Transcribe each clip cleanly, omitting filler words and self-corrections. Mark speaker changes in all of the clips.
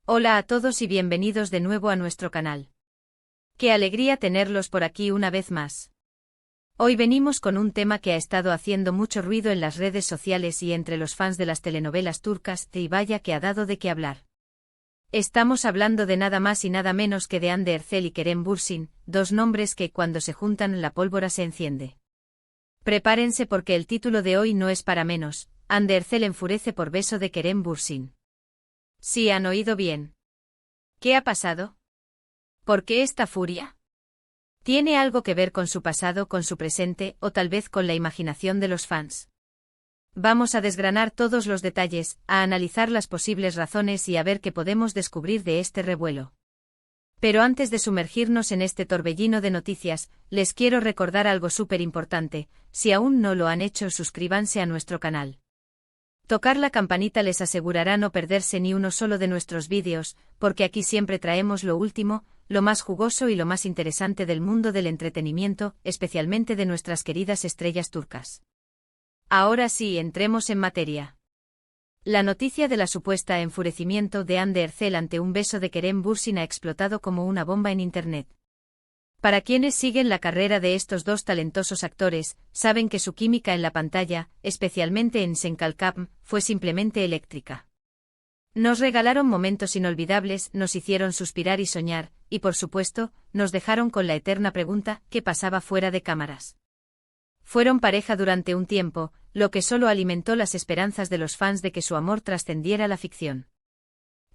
Speaker 1: Hola a todos y bienvenidos de nuevo a nuestro canal. Qué alegría tenerlos por aquí una vez más. Hoy venimos con un tema que ha estado haciendo mucho ruido en las redes sociales y entre los fans de las telenovelas turcas, y vaya que ha dado de qué hablar. Estamos hablando de nada más y nada menos que de Hande Erçel y Kerem Bürsin, dos nombres que cuando se juntan la pólvora se enciende. Prepárense porque el título de hoy no es para menos: Hande Erçel enfurece por beso de Kerem Bürsin. Sí, han oído bien. ¿Qué ha pasado? ¿Por qué esta furia? ¿Tiene algo que ver con su pasado, con su presente, o tal vez con la imaginación de los fans? Vamos a desgranar todos los detalles, a analizar las posibles razones y a ver qué podemos descubrir de este revuelo. Pero antes de sumergirnos en este torbellino de noticias, les quiero recordar algo súper importante: si aún no lo han hecho, suscríbanse a nuestro canal. Tocar la campanita les asegurará no perderse ni uno solo de nuestros vídeos, porque aquí siempre traemos lo último, lo más jugoso y lo más interesante del mundo del entretenimiento, especialmente de nuestras queridas estrellas turcas. Ahora sí, entremos en materia. La noticia de la supuesta enfurecimiento de Hande Erçel ante un beso de Kerem Bürsin ha explotado como una bomba en internet. Para quienes siguen la carrera de estos dos talentosos actores, saben que su química en la pantalla, especialmente en Senkalkam, fue simplemente eléctrica. Nos regalaron momentos inolvidables, nos hicieron suspirar y soñar, y por supuesto, nos dejaron con la eterna pregunta: ¿qué pasaba fuera de cámaras? Fueron pareja durante un tiempo, lo que solo alimentó las esperanzas de los fans de que su amor trascendiera la ficción.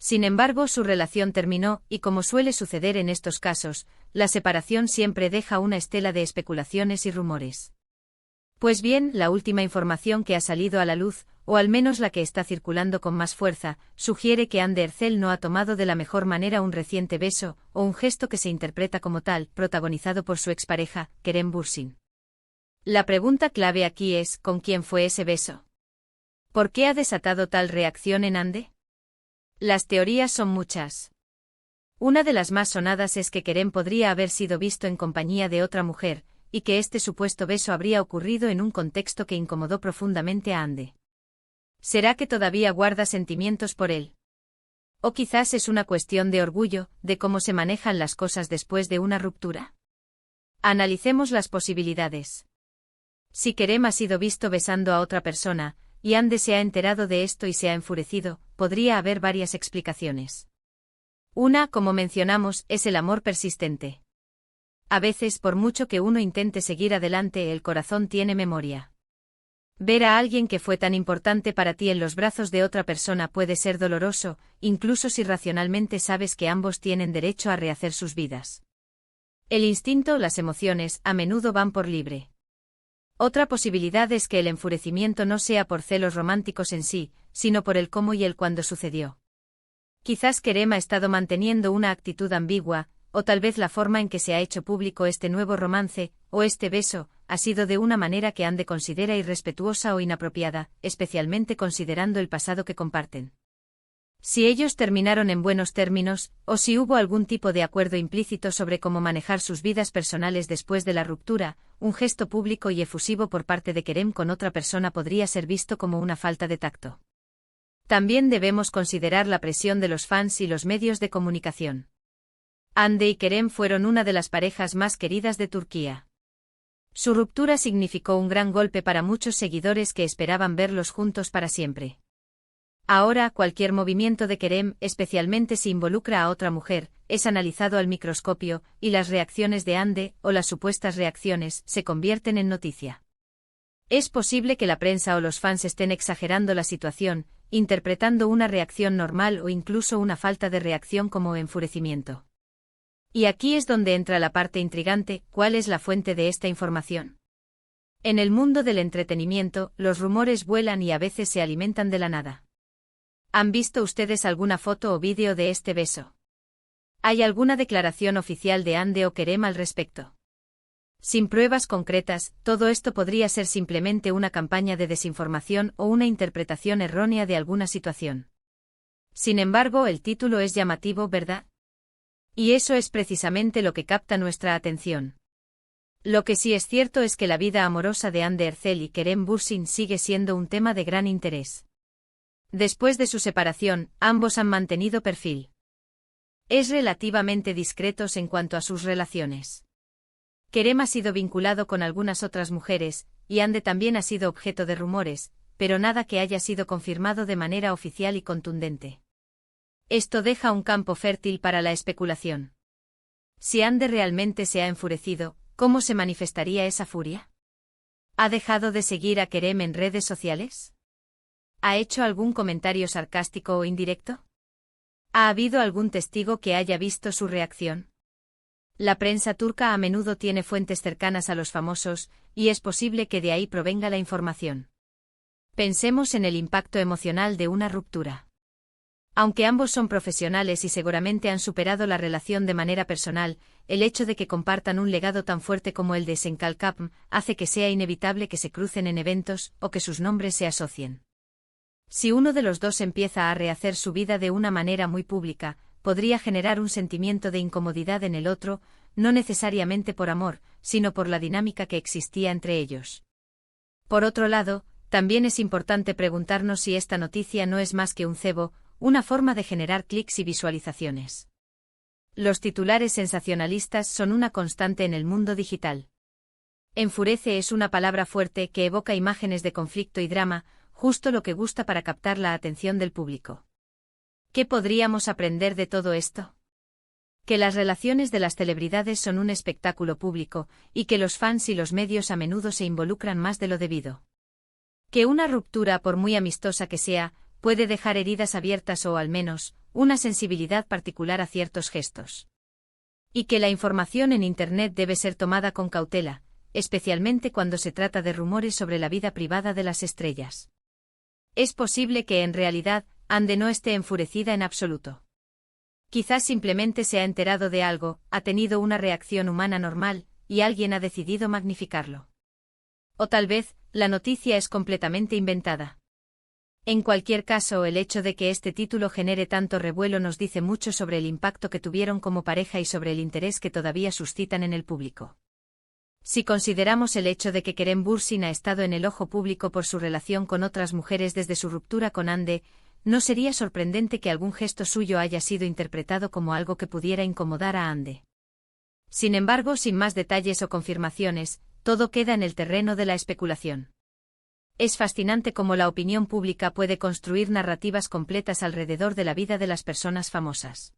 Speaker 1: Sin embargo, su relación terminó, y como suele suceder en estos casos, la separación siempre deja una estela de especulaciones y rumores. Pues bien, la última información que ha salido a la luz, o al menos la que está circulando con más fuerza, sugiere que Hande Erçel no ha tomado de la mejor manera un reciente beso, o un gesto que se interpreta como tal, protagonizado por su expareja, Kerem Bürsin. La pregunta clave aquí es: ¿con quién fue ese beso? ¿Por qué ha desatado tal reacción en Hande? Las teorías son muchas. Una de las más sonadas es que Kerem podría haber sido visto en compañía de otra mujer, y que este supuesto beso habría ocurrido en un contexto que incomodó profundamente a Hande. ¿Será que todavía guarda sentimientos por él? ¿O quizás es una cuestión de orgullo, de cómo se manejan las cosas después de una ruptura? Analicemos las posibilidades. Si Kerem ha sido visto besando a otra persona, y Hande se ha enterado de esto y se ha enfurecido, podría haber varias explicaciones. Una, como mencionamos, es el amor persistente. A veces, por mucho que uno intente seguir adelante, el corazón tiene memoria. Ver a alguien que fue tan importante para ti en los brazos de otra persona puede ser doloroso, incluso si racionalmente sabes que ambos tienen derecho a rehacer sus vidas. El instinto, las emociones, a menudo van por libre. Otra posibilidad es que el enfurecimiento no sea por celos románticos en sí, sino por el cómo y el cuándo sucedió. Quizás Kerem ha estado manteniendo una actitud ambigua, o tal vez la forma en que se ha hecho público este nuevo romance, o este beso, ha sido de una manera que Hande considera irrespetuosa o inapropiada, especialmente considerando el pasado que comparten. Si ellos terminaron en buenos términos, o si hubo algún tipo de acuerdo implícito sobre cómo manejar sus vidas personales después de la ruptura, un gesto público y efusivo por parte de Kerem con otra persona podría ser visto como una falta de tacto. También debemos considerar la presión de los fans y los medios de comunicación. Hande y Kerem fueron una de las parejas más queridas de Turquía. Su ruptura significó un gran golpe para muchos seguidores que esperaban verlos juntos para siempre. Ahora, cualquier movimiento de Kerem, especialmente si involucra a otra mujer, es analizado al microscopio, y las reacciones de Hande, o las supuestas reacciones, se convierten en noticia. Es posible que la prensa o los fans estén exagerando la situación, interpretando una reacción normal o incluso una falta de reacción como enfurecimiento. Y aquí es donde entra la parte intrigante: ¿cuál es la fuente de esta información? En el mundo del entretenimiento, los rumores vuelan y a veces se alimentan de la nada. ¿Han visto ustedes alguna foto o vídeo de este beso? ¿Hay alguna declaración oficial de Hande o Kerem al respecto? Sin pruebas concretas, todo esto podría ser simplemente una campaña de desinformación o una interpretación errónea de alguna situación. Sin embargo, el título es llamativo, ¿verdad? Y eso es precisamente lo que capta nuestra atención. Lo que sí es cierto es que la vida amorosa de Hande Erçel y Kerem Bürsin sigue siendo un tema de gran interés. Después de su separación, ambos han mantenido perfil. Es relativamente discretos en cuanto a sus relaciones. Kerem ha sido vinculado con algunas otras mujeres, y Ande también ha sido objeto de rumores, pero nada que haya sido confirmado de manera oficial y contundente. Esto deja un campo fértil para la especulación. Si Ande realmente se ha enfurecido, ¿cómo se manifestaría esa furia? ¿Ha dejado de seguir a Kerem en redes sociales? ¿Ha hecho algún comentario sarcástico o indirecto? ¿Ha habido algún testigo que haya visto su reacción? La prensa turca a menudo tiene fuentes cercanas a los famosos, y es posible que de ahí provenga la información. Pensemos en el impacto emocional de una ruptura. Aunque ambos son profesionales y seguramente han superado la relación de manera personal, el hecho de que compartan un legado tan fuerte como el de Senkalkapm hace que sea inevitable que se crucen en eventos o que sus nombres se asocien. Si uno de los dos empieza a rehacer su vida de una manera muy pública, podría generar un sentimiento de incomodidad en el otro, no necesariamente por amor, sino por la dinámica que existía entre ellos. Por otro lado, también es importante preguntarnos si esta noticia no es más que un cebo, una forma de generar clics y visualizaciones. Los titulares sensacionalistas son una constante en el mundo digital. Enfurece es una palabra fuerte que evoca imágenes de conflicto y drama, justo lo que gusta para captar la atención del público. ¿Qué podríamos aprender de todo esto? Que las relaciones de las celebridades son un espectáculo público, y que los fans y los medios a menudo se involucran más de lo debido. Que una ruptura, por muy amistosa que sea, puede dejar heridas abiertas o al menos, una sensibilidad particular a ciertos gestos. Y que la información en Internet debe ser tomada con cautela, especialmente cuando se trata de rumores sobre la vida privada de las estrellas. Es posible que en realidad, Ande no esté enfurecida en absoluto. Quizás simplemente se ha enterado de algo, ha tenido una reacción humana normal, y alguien ha decidido magnificarlo. O tal vez, la noticia es completamente inventada. En cualquier caso, el hecho de que este título genere tanto revuelo nos dice mucho sobre el impacto que tuvieron como pareja y sobre el interés que todavía suscitan en el público. Si consideramos el hecho de que Kerem Bürsin ha estado en el ojo público por su relación con otras mujeres desde su ruptura con Ande, no sería sorprendente que algún gesto suyo haya sido interpretado como algo que pudiera incomodar a Ande. Sin embargo, sin más detalles o confirmaciones, todo queda en el terreno de la especulación. Es fascinante cómo la opinión pública puede construir narrativas completas alrededor de la vida de las personas famosas.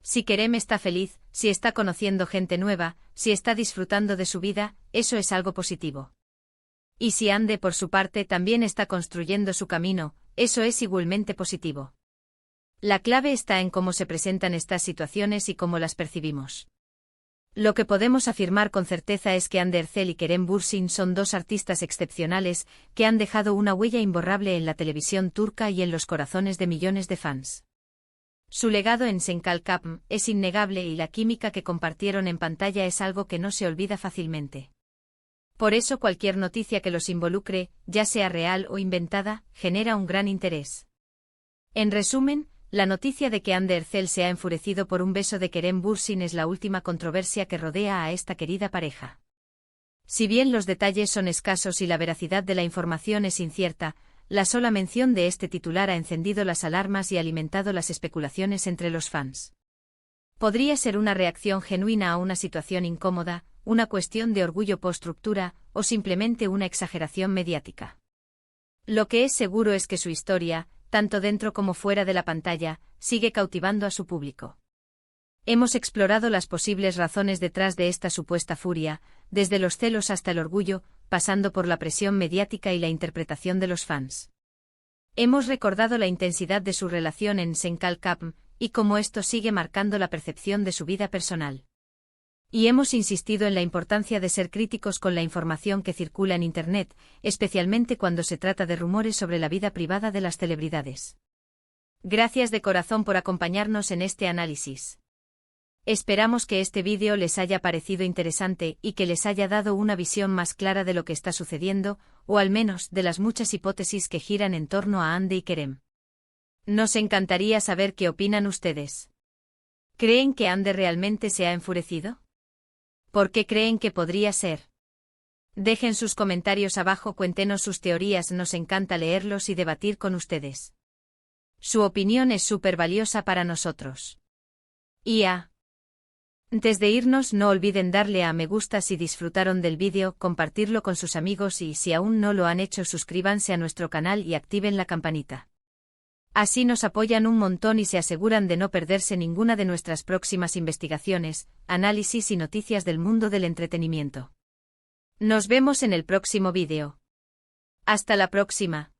Speaker 1: Si Kerem está feliz, si está conociendo gente nueva, si está disfrutando de su vida, eso es algo positivo. Y si Ande por su parte también está construyendo su camino, eso es igualmente positivo. La clave está en cómo se presentan estas situaciones y cómo las percibimos. Lo que podemos afirmar con certeza es que Hande Erçel y Kerem Bürsin son dos artistas excepcionales que han dejado una huella imborrable en la televisión turca y en los corazones de millones de fans. Su legado en Senkalkapm es innegable y la química que compartieron en pantalla es algo que no se olvida fácilmente. Por eso cualquier noticia que los involucre, ya sea real o inventada, genera un gran interés. En resumen, la noticia de que Hande Erçel se ha enfurecido por un beso de Kerem Bürsin es la última controversia que rodea a esta querida pareja. Si bien los detalles son escasos y la veracidad de la información es incierta, la sola mención de este titular ha encendido las alarmas y alimentado las especulaciones entre los fans. Podría ser una reacción genuina a una situación incómoda, una cuestión de orgullo post-ruptura, o simplemente una exageración mediática. Lo que es seguro es que su historia, tanto dentro como fuera de la pantalla, sigue cautivando a su público. Hemos explorado las posibles razones detrás de esta supuesta furia, desde los celos hasta el orgullo, pasando por la presión mediática y la interpretación de los fans. Hemos recordado la intensidad de su relación en Senkalkapm, y cómo esto sigue marcando la percepción de su vida personal. Y hemos insistido en la importancia de ser críticos con la información que circula en Internet, especialmente cuando se trata de rumores sobre la vida privada de las celebridades. Gracias de corazón por acompañarnos en este análisis. Esperamos que este vídeo les haya parecido interesante y que les haya dado una visión más clara de lo que está sucediendo, o al menos de las muchas hipótesis que giran en torno a Hande y Kerem. Nos encantaría saber qué opinan ustedes. ¿Creen que Hande realmente se ha enfurecido? ¿Por qué creen que podría ser? Dejen sus comentarios abajo, cuéntenos sus teorías, nos encanta leerlos y debatir con ustedes. Su opinión es súper valiosa para nosotros. Antes de irnos, no olviden darle a me gusta si disfrutaron del vídeo, compartirlo con sus amigos y si aún no lo han hecho, suscríbanse a nuestro canal y activen la campanita. Así nos apoyan un montón y se aseguran de no perderse ninguna de nuestras próximas investigaciones, análisis y noticias del mundo del entretenimiento. Nos vemos en el próximo vídeo. Hasta la próxima.